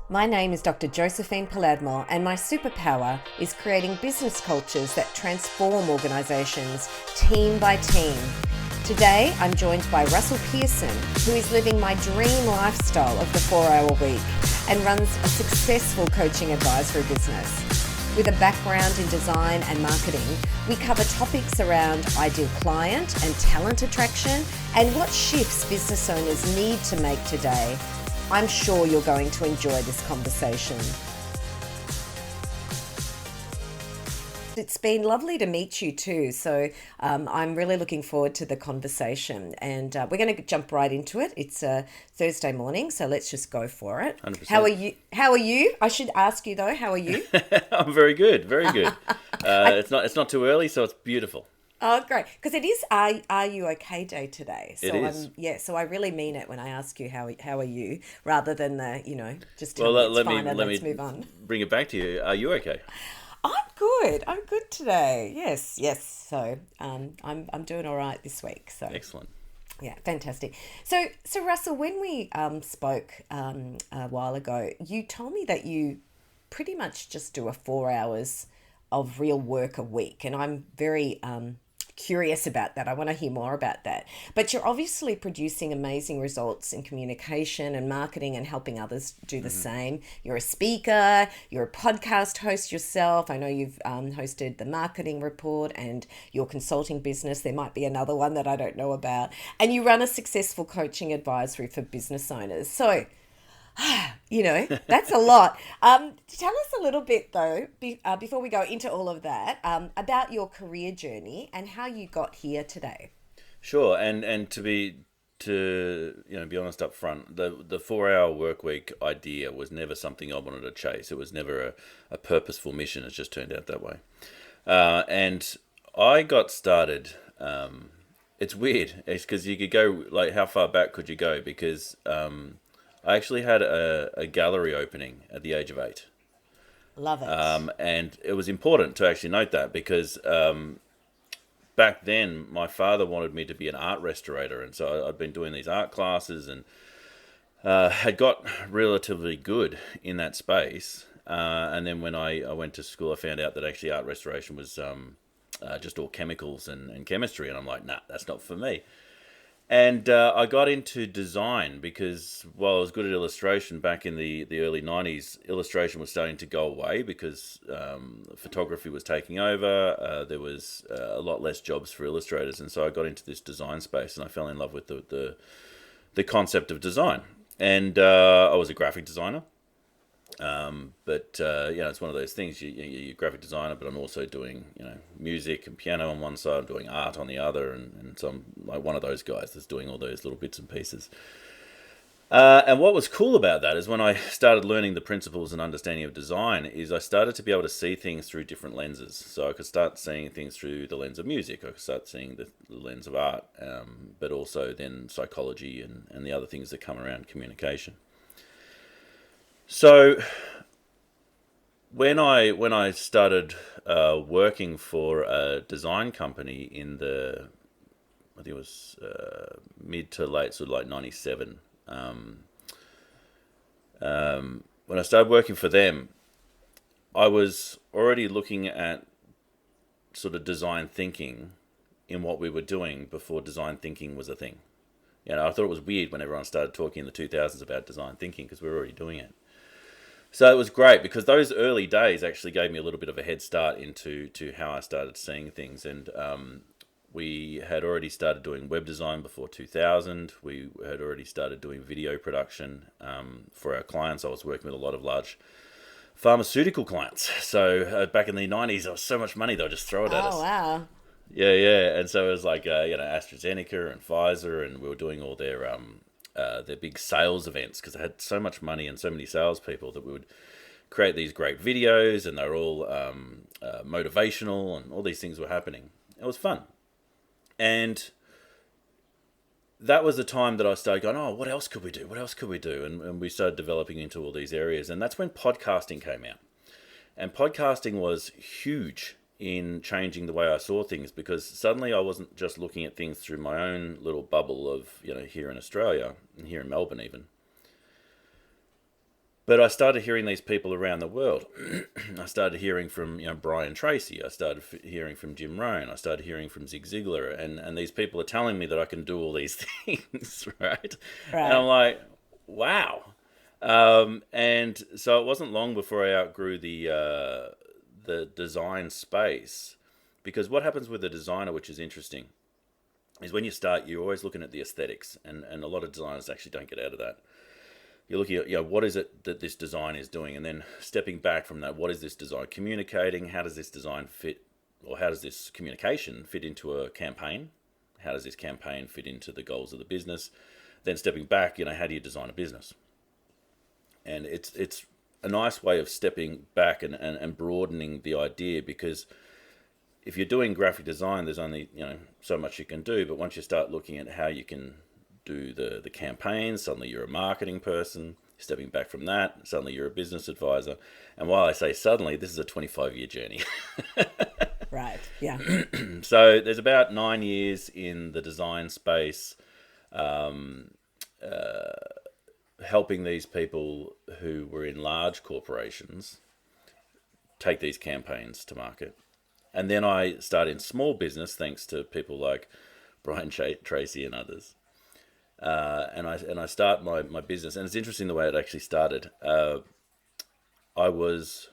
My name is Dr. Josephine Palermo, and my superpower is creating business cultures that transform organisations team by team. Today, I'm joined by Russell Pearson, who is living my dream lifestyle of the 4-hour week and runs a successful coaching advisory business. With a background in design and marketing, we cover topics around ideal client and talent attraction and what shifts business owners need to make today. I'm sure you're going to enjoy this conversation. It's been lovely to meet you too, so I'm really looking forward to the conversation, and we're going to jump right into it. It's a Thursday morning, so let's just go for it. 100%. How are you? I should ask you though, how are you? I'm very good, very good. It's not too early, so it's beautiful. Oh, great. Because it is Are You Okay Day today. So It is. So I really mean it when I ask you how are you, rather than just Well, tell me it's let fine and let let's me move on. bring it back to you. Are you okay? I'm good. I'm good today. Yes. So I'm doing all right this week. So Excellent. yeah, fantastic. So Russell, when we spoke a while ago, you told me that you pretty much just do a 4 hours of real work a week, and I'm very curious about that. I want to hear more about that. But you're obviously producing amazing results in communication and marketing and helping others do the same. You're a speaker, you're a podcast host yourself. I know you've hosted the Marketing Report and your consulting business. There might be another one that I don't know about. And you run a successful coaching advisory for business owners. So, that's a lot. Tell us a little bit, though, before we go into all of that, about your career journey and how you got here today. Sure, and be honest up front, the 4-hour work week idea was never something I wanted to chase. It was never a purposeful mission. It's just turned out that way. And I got started. It's weird. It's because you could go, like, how far back could you go? Because I actually had a gallery opening at the age of 8. Love it. And it was important to actually note that because back then my father wanted me to be an art restorator. And so I'd been doing these art classes and had got relatively good in that space. And then when I went to school, I found out that actually art restoration was just all chemicals and chemistry. And I'm like, nah, that's not for me. And I got into design because while I was good at illustration back in the early 90s, illustration was starting to go away because photography was taking over. There was a lot less jobs for illustrators. And so I got into this design space and I fell in love with the concept of design. And I was a graphic designer. But it's one of those things. You're a graphic designer, but I'm also doing music and piano on one side, I'm doing art on the other, and so I'm like one of those guys that's doing all those little bits and pieces. And what was cool about that is when I started learning the principles and understanding of design, is I started to be able to see things through different lenses. So I could start seeing things through the lens of music, I could start seeing the lens of art, but also then psychology and the other things that come around communication. So when I started working for a design company in I think it was mid to late, sort of like 97. When I started working for them, I was already looking at sort of design thinking in what we were doing before design thinking was a thing. I thought it was weird when everyone started talking in the 2000s about design thinking because we were already doing it. So it was great because those early days actually gave me a little bit of a head start into how I started seeing things. And we had already started doing web design before 2000. We had already started doing video production for our clients. I was working with a lot of large pharmaceutical clients. So back in the 90s, there was so much money, they'll just throw it at us. Oh, wow. Yeah. And so it was like, AstraZeneca and Pfizer, and we were doing all their big sales events because they had so much money and so many salespeople that we would create these great videos, and they were all motivational, and all these things were happening. It was fun. And that was the time that I started going, oh, what else could we do? What else could we do? And we started developing into all these areas. And that's when podcasting came out. And podcasting was huge in changing the way I saw things, because suddenly I wasn't just looking at things through my own little bubble of, here in Australia and here in Melbourne even. But I started hearing these people around the world. I started hearing from Brian Tracy. I started hearing from Jim Rohn. I started hearing from Zig Ziglar, and these people are telling me that I can do all these things, right? And I'm Right. like, wow. And so it wasn't long before I outgrew the design space, because what happens with a designer, which is interesting, is when you start, you're always looking at the aesthetics, and a lot of designers actually don't get out of that. You're looking at, what is it that this design is doing, and then stepping back from that, what is this design communicating? How does this design fit, or how does this communication fit into a campaign? How does this campaign fit into the goals of the business? Then stepping back, how do you design a business? And it's a nice way of stepping back and broadening the idea, because if you're doing graphic design, there's only so much you can do. But once you start looking at how you can do the campaigns, suddenly you're a marketing person. Stepping back from that, suddenly you're a business advisor. And while I say suddenly, this is a 25-year journey. Right. Yeah. So there's about 9 years in the design space, helping these people who were in large corporations take these campaigns to market. And then I start in small business, thanks to people like Brian Tracy and others. And I start my business, and it's interesting the way it actually started. I was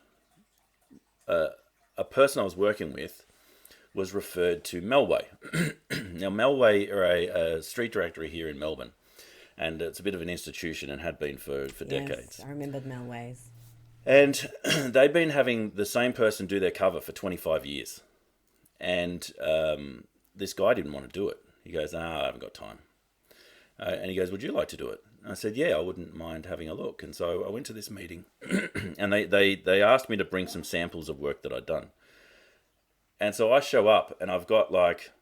a person I was working with was referred to Melway. Now, Melway are a street directory here in Melbourne, and it's a bit of an institution and had been for decades. Yes, I remember Melways. And they've been having the same person do their cover for 25 years. And this guy didn't want to do it. He goes, I haven't got time. And he goes, would you like to do it? And I said, yeah, I wouldn't mind having a look. And so I went to this meeting, and they asked me to bring some samples of work that I'd done. And so I show up, and I've got like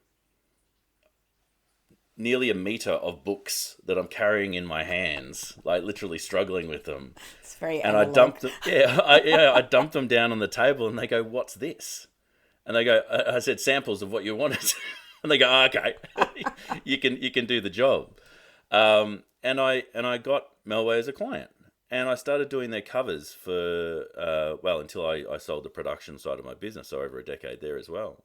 nearly a meter of books that I'm carrying in my hands, like literally struggling with them. It's very And analog. I dumped them, I dumped them down on the table, and they go, "What's this?" And they go, "I said samples of what you wanted." And they go, "Okay, you can do the job." And I got Melway as a client, and I started doing their covers for until I sold the production side of my business, so over a decade there as well.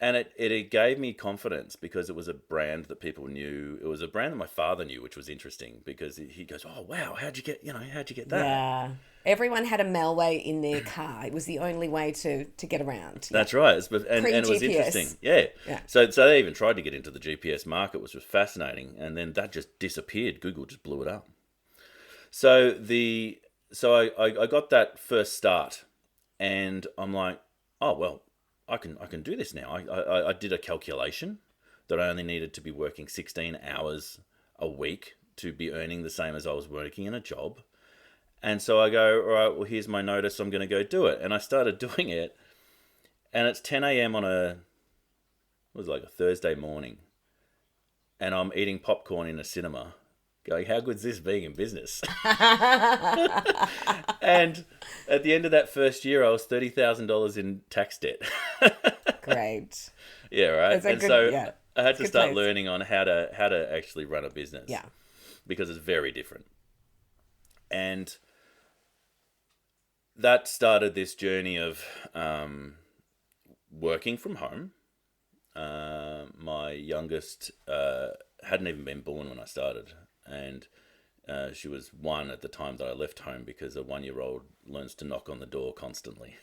And it gave me confidence, because it was a brand that people knew. It was a brand that my father knew, which was interesting, because he goes, "Oh wow, how'd you get that?" Yeah. Everyone had a Melway in their car. It was the only way to get around. Yeah. That's right. And it was Pre-GPS. interesting. Yeah. Yeah. So they even tried to get into the GPS market, which was fascinating. And then that just disappeared. Google just blew it up. So I got that first start, and I'm like, oh, well, I can do this now. I did a calculation that I only needed to be working 16 hours a week to be earning the same as I was working in a job. And so I go, all right, well, here's my notice. I'm going to go do it. And I started doing it. And it's 10 a.m. on a Thursday morning. And I'm eating popcorn in a cinema, going, how good's this being in business? And at the end of that first year, I was $30,000 in tax debt. Great. Yeah, right. That's a And good- so yeah. I had It's to good start place. learning on how to actually run a business. Yeah. Because it's very different. And that started this journey of working from home. My youngest hadn't even been born when I started, and she was 1 at the time that I left home, because a 1-year-old learns to knock on the door constantly.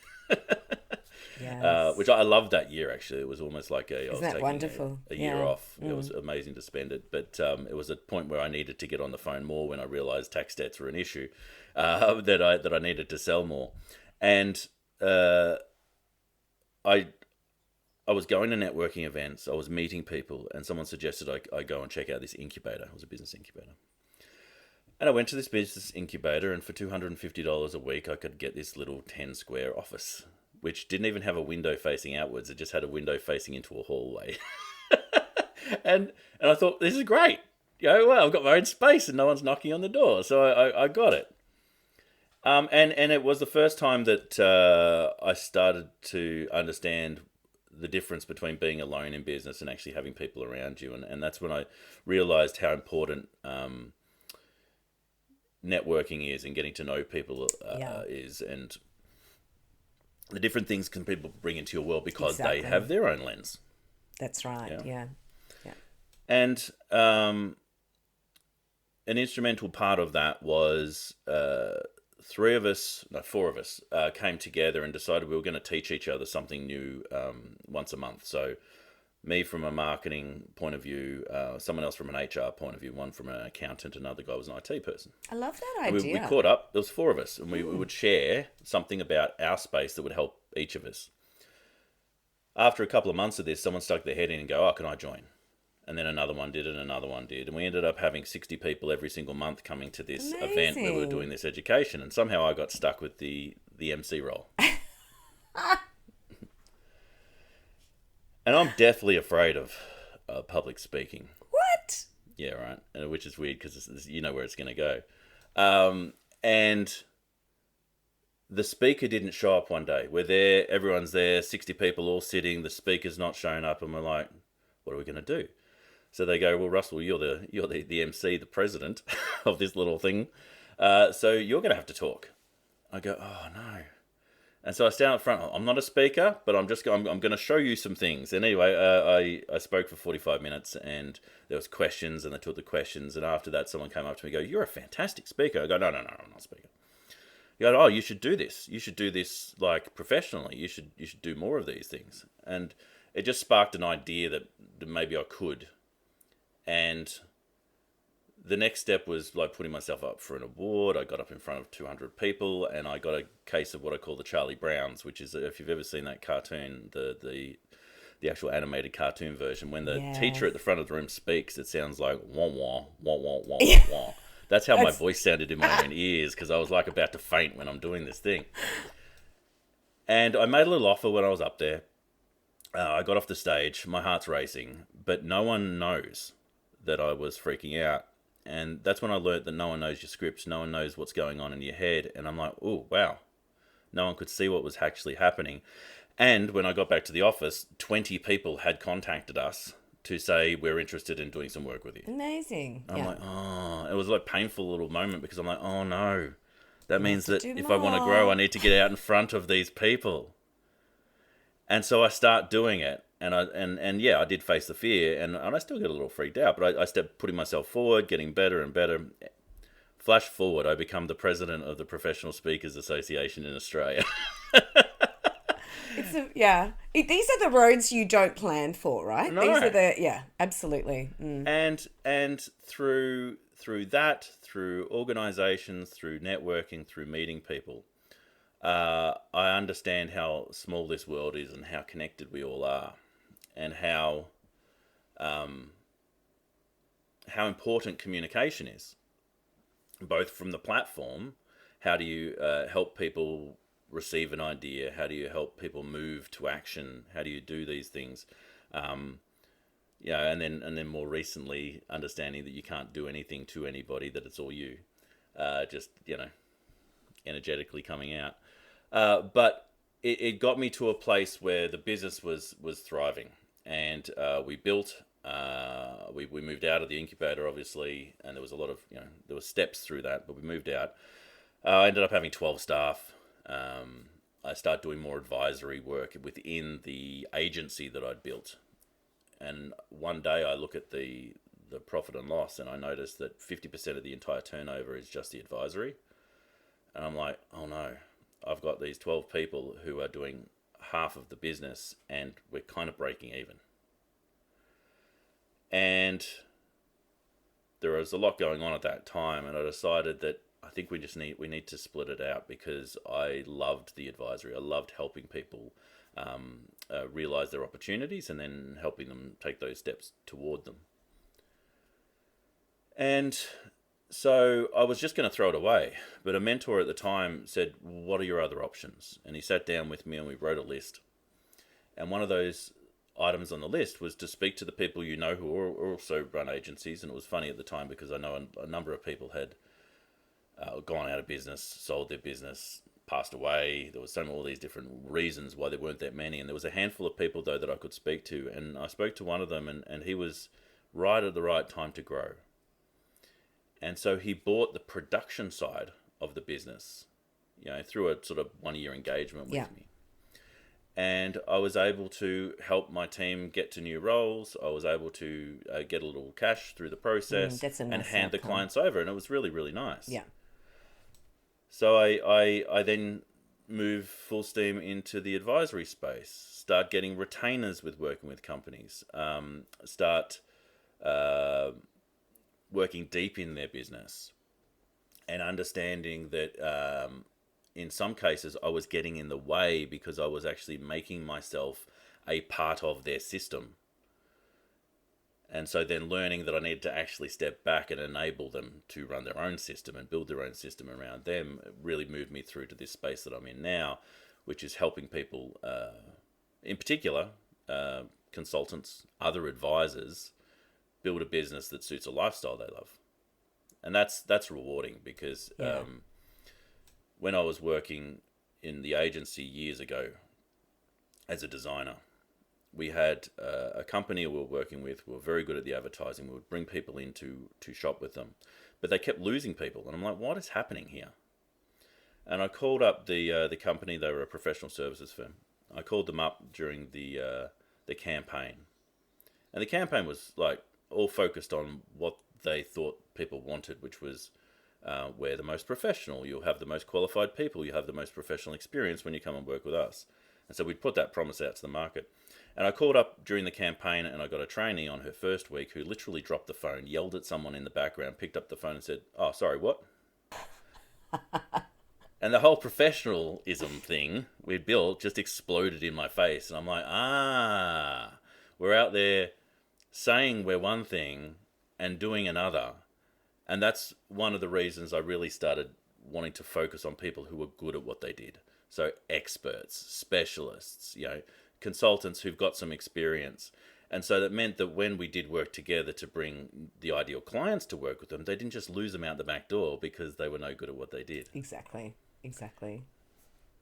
Yes. Which I loved that year, actually. It was almost like I was that taking wonderful? a year Yeah. off. It was amazing to spend it. But it was a point where I needed to get on the phone more, when I realized tax debts were an issue, that I needed to sell more. And I was going to networking events. I was meeting people, and someone suggested I go and check out this incubator. It was a business incubator. And I went to this business incubator, and for $250 a week, I could get this little 10-square office, which didn't even have a window facing outwards. It just had a window facing into a hallway. and I thought, this is great. Well, I've got my own space and no one's knocking on the door. So I got it. And it was the first time that I started to understand the difference between being alone in business and actually having people around you. And that's when I realized how important networking is and getting to know people Yeah. is, and the different things can people bring into your world because they Exactly. have their own lens. That's right. Yeah. Yeah. Yeah. And an instrumental part of that was four of us came together and decided we were going to teach each other something new once a month. So me from a marketing point of view, someone else from an HR point of view, one from an accountant, another guy was an IT person. I love that And we idea. caught up, there was four of us, and we would share something about our space that would help each of us. After a couple of months of this, someone stuck their head in and go, oh, can I join? And then another one did, and another one did. And we ended up having 60 people every single month coming to this event where we were doing Amazing. this education. And somehow I got stuck with the MC role. And I'm deathly afraid of public speaking. What? Yeah, right. And which is weird because you know where it's going to go. And the speaker didn't show up one day. We're there, everyone's there, 60 people all sitting. The speaker's not showing up, and we're like, what are we going to do? So they go, well, Russell, you're the MC, the president of this little thing. So you're going to have to talk. I go, oh no. And so I stand up front. I'm not a speaker, but I'm going to show you some things. And anyway, I spoke for 45 minutes, and there was questions, and they took the questions. And after that, someone came up to me and go, you're a fantastic speaker. I go, no, I'm not a speaker. You go, oh, you should do this. You should do this like professionally. You should do more of these things. And it just sparked an idea that maybe I could. And the next step was like putting myself up for an award. I got up in front of 200 people, and I got a case of what I call the Charlie Browns, which is, if you've ever seen that cartoon, the actual animated cartoon version, when the teacher Yes. at the front of the room speaks, it sounds like wah wah wah wah wah wah Yeah. wah. That's how my That's voice sounded in my own ears, because I was like about to faint when I'm doing this thing. And I made a little offer when I was up there. I got off the stage, my heart's racing, but no one knows that I was freaking out. And that's when I learned that no one knows your scripts, no one knows what's going on in your head. And I'm like, oh, wow. No one could see what was actually happening. And when I got back to the office, 20 people had contacted us to say, we're interested in doing some work with you. amazing. I'm Yeah. like, oh, it was like a painful little moment, because I'm like, oh no. That You have means to that do if I want to grow, I more. need to get out in front of these people. And so I start doing it, and yeah, I did face the fear, and I still get a little freaked out, but I stepped putting myself forward, getting better and better. Flash forward, I become the president of the Professional Speakers Association in Australia. Yeah. These are the roads you don't plan for, right? These are No. yeah, absolutely. Mm. And through that, through organizations, through networking, through meeting people, I understand how small this world is and how connected we all are, and how important communication is, both from the platform. How do you help people receive an idea? How do you help people move to action? How do you do these things? And then more recently, understanding that you can't do anything to anybody, that it's all you, just energetically coming out. But it got me to a place where the business was thriving, and we built. We moved out of the incubator, obviously, and there was a lot of there were steps through that, but we moved out. I ended up having 12 staff. I started doing more advisory work within the agency that I'd built. And one day I look at the profit and loss, and I notice that 50% of the entire turnover is just the advisory. And I'm like, oh no, I've got these 12 people who are doing half of the business, and we're kind of breaking even. And there was a lot going on at that time, and I decided that I think we need to split it out, because I loved the advisory. I loved helping people realize their opportunities, and then helping them take those steps toward them. And so I was just going to throw it away, but a mentor at the time said, what are your other options? And he sat down with me, and we wrote a list. And one of those items on the list was to speak to the people who also run agencies. And it was funny at the time, because I know a number of people had gone out of business, sold their business, passed away. There was all these different reasons why there weren't that many. And there was a handful of people, though, that I could speak to. And I spoke to one of them, and he was right at the right time to grow. And so he bought the production side of the business, through a sort of 1 year engagement with Yeah. me. And I was able to help my team get to new roles. I was able to get a little cash through the process That's a and nice hand the outcome. clients over. And it was really, really nice. Yeah. So I then move full steam into the advisory space, start getting retainers with working with companies, start working deep in their business and understanding that in some cases I was getting in the way because I was actually making myself a part of their system. And so then learning that I needed to actually step back and enable them to run their own system and build their own system around them really moved me through to this space that I'm in now, which is helping people, in particular, consultants, other advisors, build a business that suits a lifestyle they love. And that's rewarding because Yeah. when I was working in the agency years ago as a designer, we had a company we were working with. We were very good at the advertising. We would bring people in to shop with them, but they kept losing people. And I'm like, what is happening here? And I called up the company. They were a professional services firm. I called them up during the campaign, and the campaign was like all focused on what they thought people wanted, which was we're the most professional. You'll have the most qualified people. You have the most professional experience when you come and work with us. And so we'd put that promise out to the market. And I called up during the campaign and I got a trainee on her first week who literally dropped the phone, yelled at someone in the background, picked up the phone and said, "Oh, sorry, what?" And the whole professionalism thing we'd built just exploded in my face. And I'm like, we're out there saying we're one thing and doing another. And that's one of the reasons I really started wanting to focus on people who were good at what they did. So experts, specialists, consultants who've got some experience. And so that meant that when we did work together to bring the ideal clients to work with them, they didn't just lose them out the back door because they were no good at what they did. Exactly. Exactly.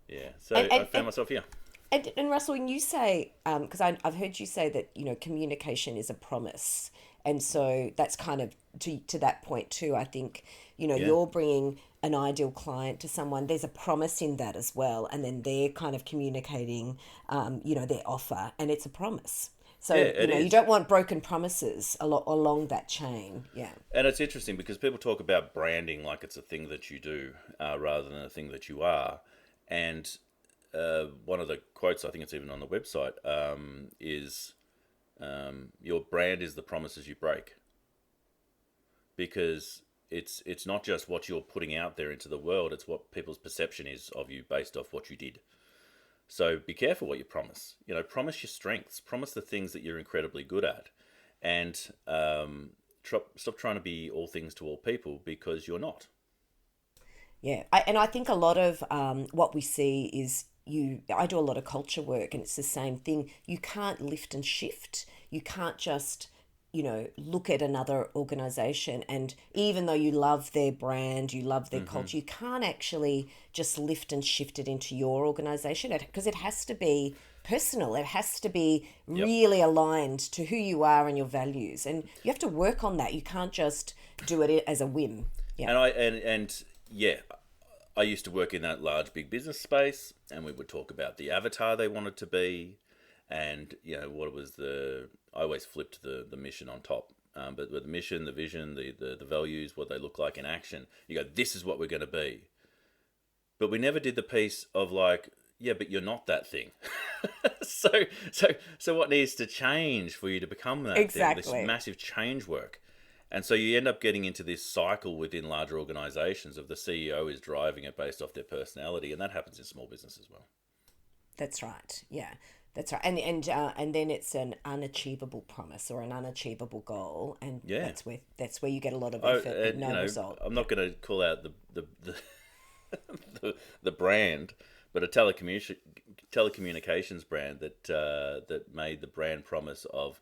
Yeah. So And I found myself here. and Russell, when you say, because I've heard you say that communication is a promise, and so that's kind of to that point too. I think Yeah. you're bringing an ideal client to someone. There's a promise in that as well, and then they're kind of communicating, their offer, and it's a promise. So Yeah, it you is. don't want broken promises along that chain. Yeah. And it's interesting because people talk about branding like it's a thing that you do rather than a thing that you are. And one of the quotes, I think it's even on the website, is your brand is the promises you break. Because it's not just what you're putting out there into the world, it's what people's perception is of you based off what you did. So be careful what you promise. Promise your strengths. Promise the things that you're incredibly good at. And stop trying to be all things to all people because you're not. Yeah, and I think a lot of what we see is I do a lot of culture work, and it's the same thing. You can't lift and shift. You can't just look at another organization, and even though you love their brand, you love their culture, you can't actually just lift and shift it into your organization because it has to be personal. It has to be Yep. really aligned to who you are and your values, and you have to work on that. You can't just do it as a whim. Yeah. And yeah, I used to work in that large big business space, and we would talk about the avatar they wanted to be, and what was I always flipped the mission on top. But with the mission, the vision, the values, what they look like in action, you go, this is what we're going to be. But we never did the piece of like, yeah, but you're not that thing. so what needs to change for you to become that thing? This Exactly. massive change work. And so you end up getting into this cycle within larger organizations of the CEO is driving it based off their personality, and that happens in small business as well. That's right. Yeah, that's right. And then it's an unachievable promise or an unachievable goal, and Yeah. that's where you get a lot of I, effort but and, no result. I'm not going to call out the brand, but a telecommunications brand that made the brand promise of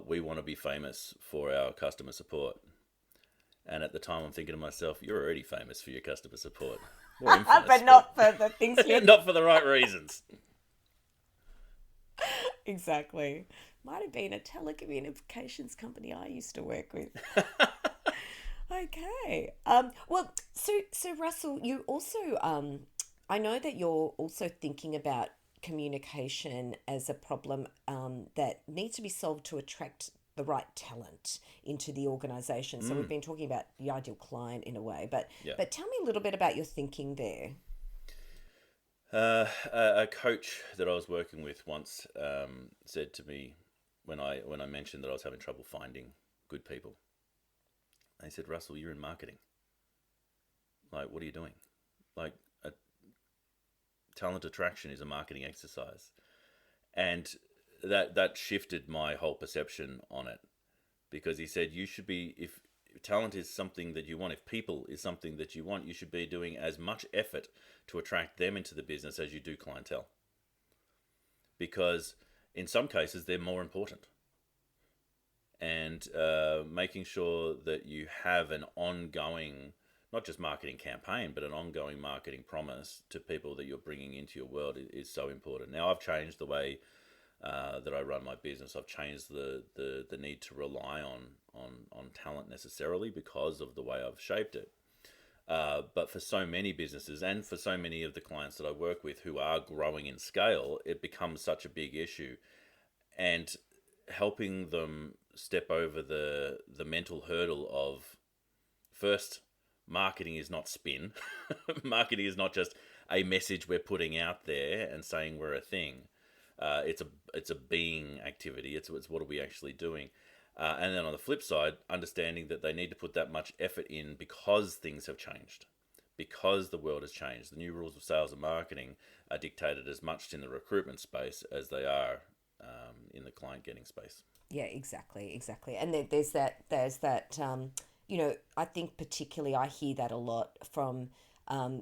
we want to be famous for our customer support. And at the time, I'm thinking to myself, you're already famous for your customer support. More infamous, But not for the things you not for the right reasons. exactly. Might have been a telecommunications company I used to work with. Okay. Well, so Russell, you also I know that you're also thinking about communication as a problem that needs to be solved to attract the right talent into the organization. So we've Mm, been talking about the ideal client in a way, yeah. but tell me a little bit about your thinking there. A coach that I was working with once said to me when I mentioned that I was having trouble finding good people. They said, "Russell, you're in marketing. Like, what are you doing? Like, a talent attraction is a marketing exercise." And that shifted my whole perception on it, because he said you should be, if talent is something that you want, if people is something that you want, you should be doing as much effort to attract them into the business as you do clientele, because in some cases they're more important. And making sure that you have an ongoing, not just marketing campaign, but an ongoing marketing promise to people that you're bringing into your world is so important. Now, I've changed the way that I run my business. I've changed the need to rely on talent necessarily because of the way I've shaped it. But for so many businesses and for so many of the clients that I work with who are growing in scale, it becomes such a big issue. And helping them step over the mental hurdle of, first, marketing is not spin. Marketing is not just a message we're putting out there and saying we're a thing. It's a being activity. It's what are we actually doing? And then on the flip side, understanding that they need to put that much effort in because things have changed, because the world has changed. The new rules of sales and marketing are dictated as much in the recruitment space as they are in the client getting space. Yeah, exactly, exactly. And there's that, I think particularly I hear that a lot from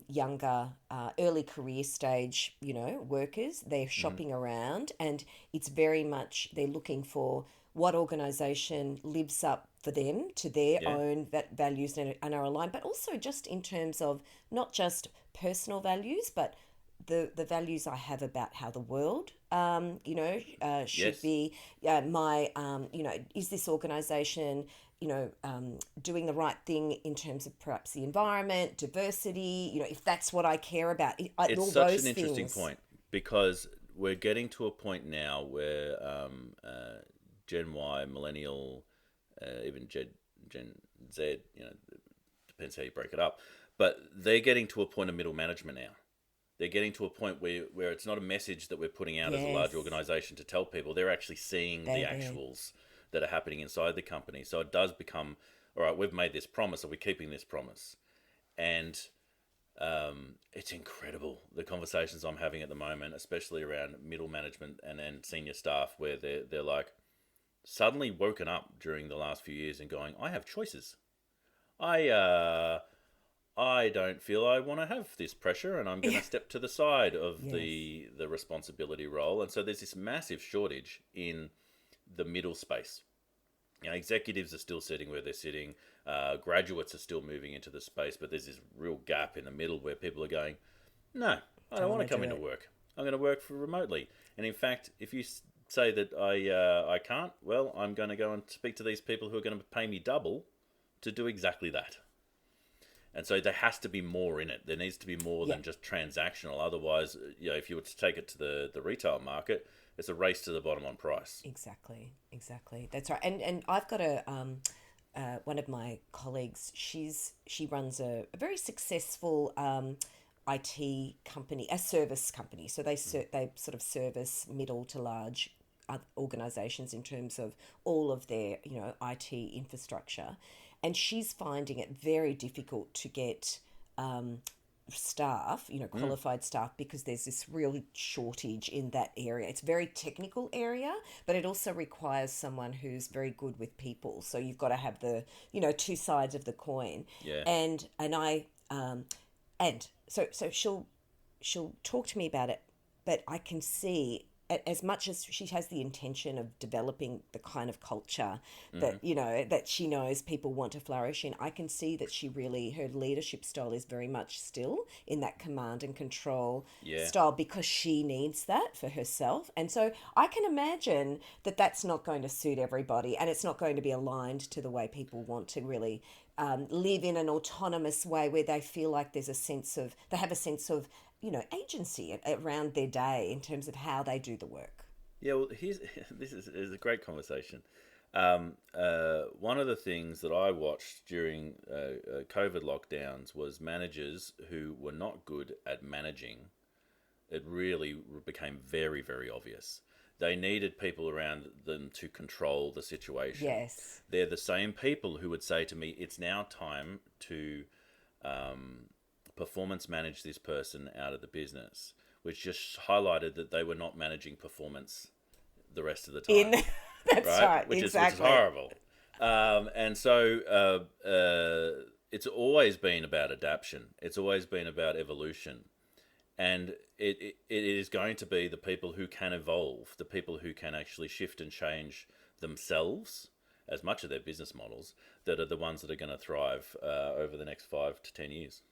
younger, early career stage, workers. They're Mm-hmm. shopping around and it's very much they're looking for what organization lives up for them to their Yeah, own values and are aligned, but also just in terms of not just personal values, but the values I have about how the world, should yes, be. Is this organization, doing the right thing in terms of perhaps the environment, diversity, if that's what I care about, it's all such an those interesting things. point, because we're getting to a point now where Gen Y, millennial, even Gen Z, depends how you break it up, but they're getting to a point of middle management now. They're getting to a point where it's not a message that we're putting out as a large Yes, organization to tell people. They're actually seeing the they're there. actuals that are happening inside the company. So it does become, all right, we've made this promise. Are we keeping this promise? And it's incredible the conversations I'm having at the moment, especially around middle management and senior staff, where they're like suddenly woken up during the last few years and going, I have choices. I I don't feel I want to have this pressure, and I'm going to step to the side of Yes. the responsibility role. And so there's this massive shortage in the middle space. Executives are still sitting where they're sitting. Graduates are still moving into the space, but there's this real gap in the middle where people are going, no, I Don't don't want want to to come do into it. work. I'm going to work for remotely. And in fact, if you say that I can't, well, I'm going to go and speak to these people who are going to pay me double to do exactly that. And so there has to be more in it. There needs to be more Yeah. than just transactional. Otherwise, if you were to take it to the retail market, it's a race to the bottom on price. Exactly, exactly. That's right. And I've got one of my colleagues. She runs a very successful IT company, a service company. So they sort of service middle to large organizations in terms of all of their IT infrastructure, and she's finding it very difficult to get staff, Mm, qualified staff, because there's this real shortage in that area. It's a very technical area, but it also requires someone who's very good with people. So you've got to have the, two sides of the coin. yeah, And so she'll talk to me about it, but I can see as much as she has the intention of developing the kind of culture hmm, that she knows people want to flourish in, I can see that her leadership style is very much still in that command and control yeah. style, because she needs that for herself. And so I can imagine that that's not going to suit everybody, and it's not going to be aligned to the way people want to really live in an autonomous way where they feel like they have a sense of, agency around their day in terms of how they do the work. Yeah, well, this is a great conversation. One of the things that I watched during COVID lockdowns was managers who were not good at managing. It really became very, very obvious. They needed people around them to control the situation. Yes. They're the same people who would say to me, "It's now time to performance manage this person out of the business," which just highlighted that they were not managing performance the rest of the In time, That's right, which exactly. is horrible. And so it's always been about adaptation. It's always been about evolution. And it is going to be the people who can evolve, the people who can actually shift and change themselves as much of their business models, that are the ones that are going to thrive over the next 5 to 10 years.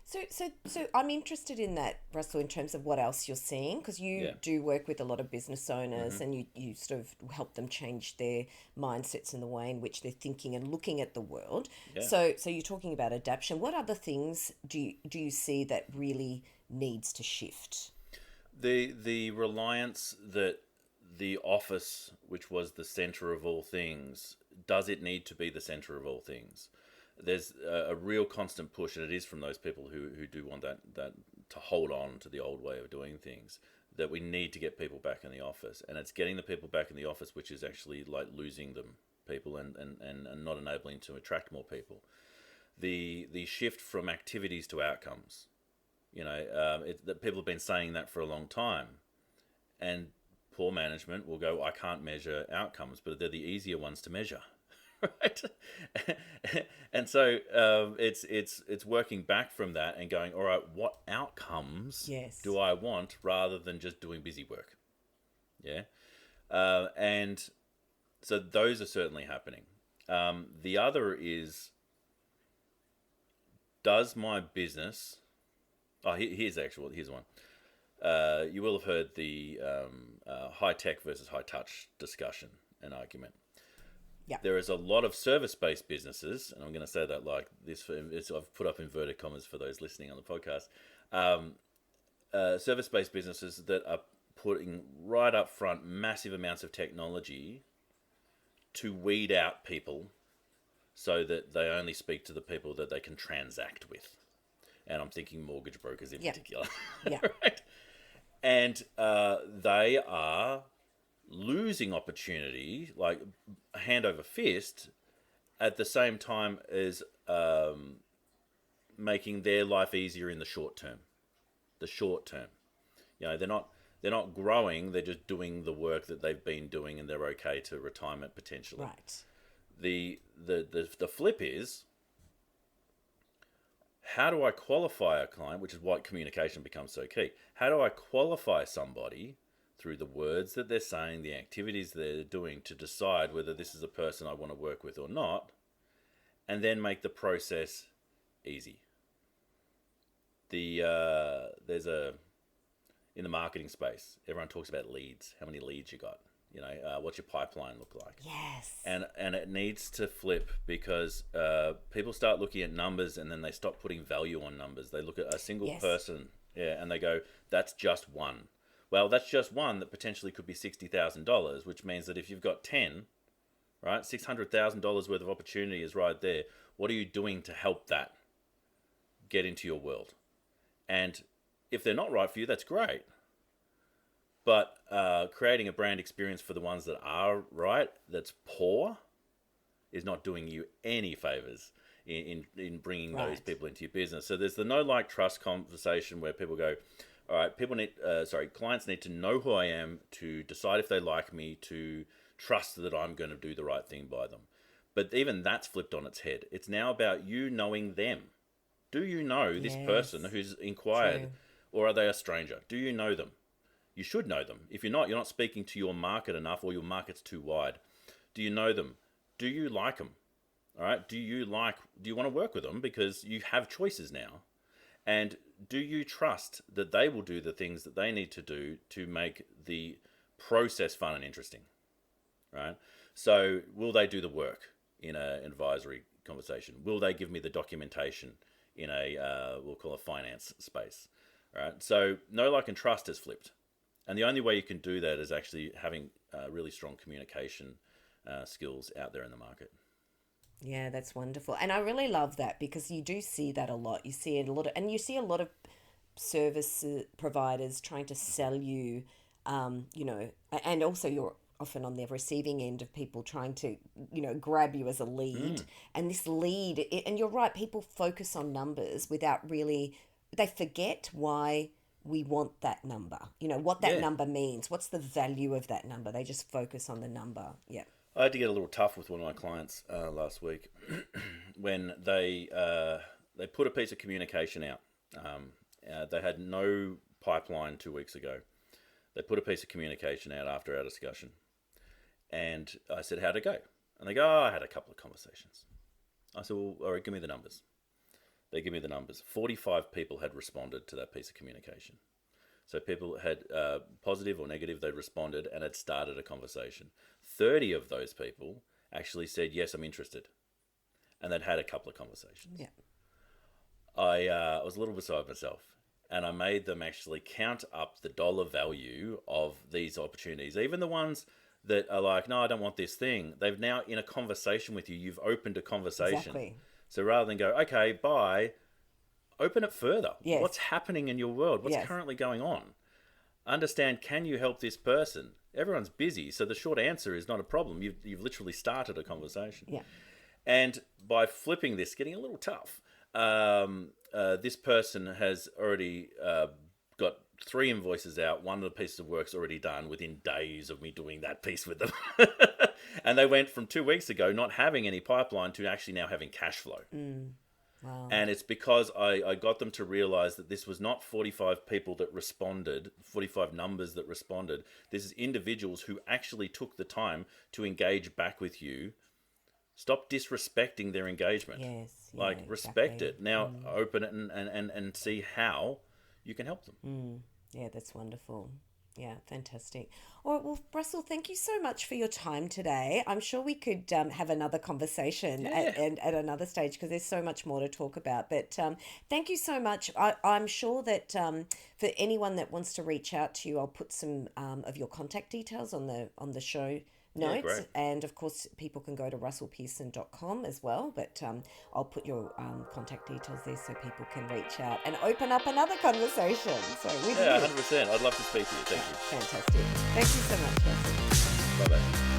So I'm interested in that, Russell, in terms of what else you're seeing, because you Yeah. do work with a lot of business owners, and you sort of help them change their mindsets and the way in which they're thinking and looking at the world. Yeah. So you're talking about adaptation. What other things do you see that really needs to shift? The reliance that the office, which was the center of all things, does it need to be the center of all things? There's a real constant push, and it is from those people who do want that to hold on to the old way of doing things, that we need to get people back in the office. And it's getting the people back in the office which is actually like losing them people, and not enabling to attract more people. The shift from activities to outcomes. That people have been saying that for a long time, and poor management will go, "I can't measure outcomes," but they're the easier ones to measure, right? And so it's working back from that and going, all right, what outcomes Yes. do I want, rather than just doing busy work? Yeah, and so those are certainly happening. The other is, does my business? Oh, here's one. You will have heard the high tech versus high touch discussion and argument. Yeah. There is a lot of service-based businesses, and I'm going to say that like this. I've put up inverted commas for those listening on the podcast. Service-based businesses that are putting right up front massive amounts of technology to weed out people, so that they only speak to the people that they can transact with. And I'm thinking mortgage brokers in particular. Yeah. Right? And they are losing opportunity, like hand over fist, at the same time as making their life easier in the short term. The short term. They're not growing, they're just doing the work that they've been doing, and they're okay to retirement potentially. Right. The flip is, how do I qualify a client, which is why communication becomes so key. How do I qualify somebody through the words that they're saying, the activities they're doing, to decide whether this is a person I want to work with or not, and then make the process easy? There's in the marketing space, everyone talks about leads. How many leads you got? What's your pipeline look like? Yes. And it needs to flip, because people start looking at numbers, and then they stop putting value on numbers. They look at a single person, and they go, "That's just one." Well, that's just one that potentially could be $60,000, which means that if you've got 10, right, $600,000 worth of opportunity is right there. What are you doing to help that get into your world? And if they're not right for you, that's great. But creating a brand experience for the ones that are right, that's poor, is not doing you any favors in bringing those people into your business. So there's the know, like, trust conversation, where people go, all right, clients need to know who I am, to decide if they like me, to trust that I'm going to do the right thing by them. But even that's flipped on its head. It's now about you knowing them. Do you know this person who's inquired? True. Or are they a stranger? Do you know them? You should know them. If you're not speaking to your market enough, or your market's too wide. Do you know them? Do you like them? All right. Do you want to work with them, because you have choices now? And do you trust that they will do the things that they need to do to make the process fun and interesting? Right. So will they do the work in an advisory conversation? Will they give me the documentation in a we'll call a finance space? All right. So know, like, and trust has flipped, and the only way you can do that is actually having really strong communication skills out there in the market. Yeah, that's wonderful. And I really love that because you do see that a lot. You see it a lot of, and you see a lot of service providers trying to sell you, and also you're often on the receiving end of people trying to, grab you as a lead. And this lead, and you're right, people focus on numbers without really, they forget why we want that number, what that number means, what's the value of that number. They just focus on the number. Yeah. I had to get a little tough with one of my clients last week when they put a piece of communication out. They had no pipeline 2 weeks ago. They put a piece of communication out after our discussion. And I said, how'd it go? And they go, I had a couple of conversations. I said, well, all right, give me the numbers. They give me the numbers. 45 people had responded to that piece of communication. So people had positive or negative, they'd responded and had started a conversation. 30 of those people actually said, yes, I'm interested. And they'd had a couple of conversations. Yeah. I was a little beside myself. And I made them actually count up the dollar value of these opportunities. Even the ones that are like, no, I don't want this thing. They've now, in a conversation with you, you've opened a conversation. Exactly. So rather than go, okay, bye, open it further. Yes. What's happening in your world? What's currently going on? Understand, can you help this person? Everyone's busy, so the short answer is not a problem. You've literally started a conversation. Yeah. And by flipping this, getting a little tough, this person has already got 3 invoices out. One of the pieces of work's already done within days of me doing that piece with them. And they went from 2 weeks ago not having any pipeline to actually now having cash flow. Wow. And it's because I got them to realize that this was not 45 people that responded, 45 numbers that responded. This is individuals who actually took the time to engage back with you. Stop disrespecting their engagement. Yes. Yeah, like, respect exactly. it. Now open it and see how you can help them. Yeah, that's wonderful. Yeah, fantastic. All right, well, Russell, thank you so much for your time today. I'm sure we could have another conversation at another stage because there's so much more to talk about. But thank you so much. I'm sure that for anyone that wants to reach out to you, I'll put some of your contact details on the show notes. Great. And of course, people can go to russellpearson.com as well. But I'll put your contact details there so people can reach out and open up another conversation. So with you. 100%. I'd love to speak to you. Thank you. Fantastic. Thank you so much, Russell. Bye-bye.